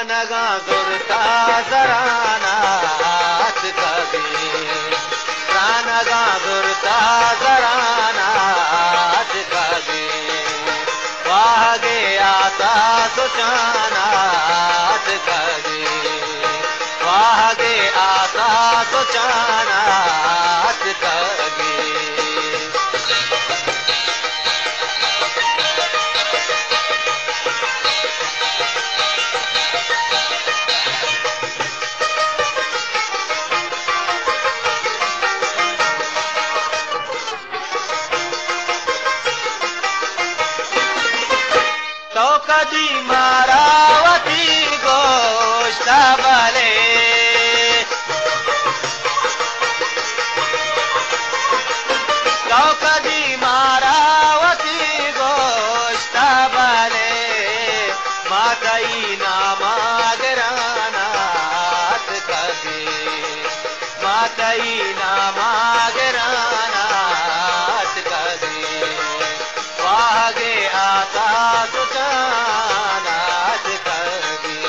रानगा दुर्ता जरानात कभी रानगा दुर्ता जरानात कभी वागे आता सुचानात कभी वागे आता सुचानात कभी तो कदी मारावती गोष्ट बले तो कदी मारावती गोष्ट बले मातई नामागरानात कभी मातई नामागरानात कभी वागे आता सुचानात कभी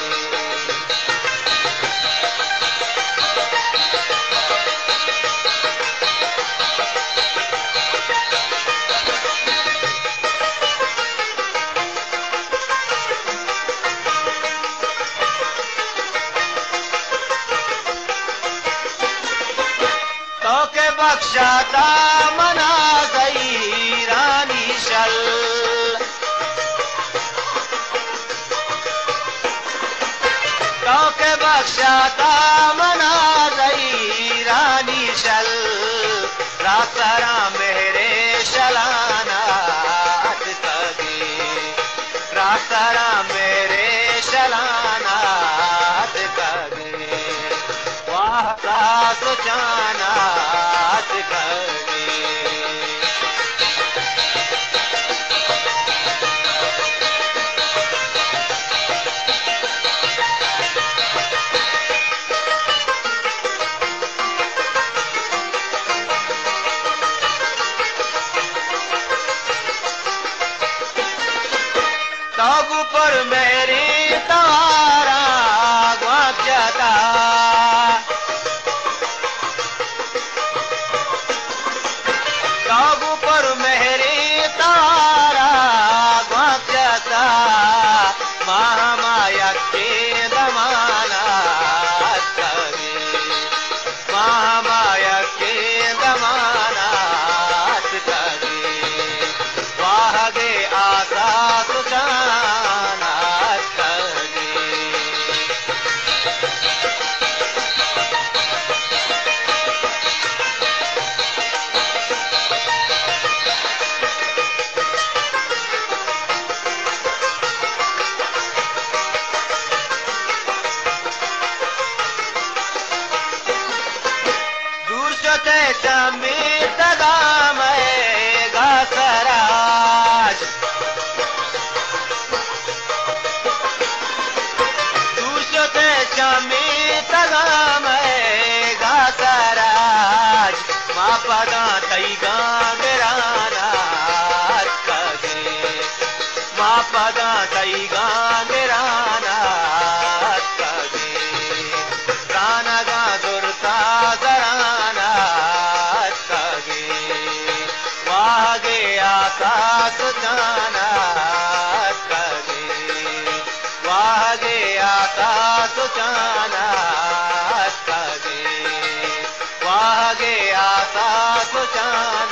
तो के बख्शाता मना गई रानी शल तो के बख्शाता मना गई रानी शल रातरा मेरे शलानात कभी रातरा मेरे शलानात कभी वाह सुचानात कभी तब पर मेरी तारा ग्वाचता तब पर मेरी तारा ग्वाचता महामाया के दमानात कभी महामाया के दमानात कभी वागे आसा सुचानात कभी दूरचते समीत गामेगा सराज दूरचते समीत गामेगा सराज माँ पदा तई गांगरानात कभी माँ पदा तई गांगरानात कभी रानगा दुर्ता जरानात कभी वागे आता सुचानात कभी वागे आता सुचानात कभी वागे आता सुचानात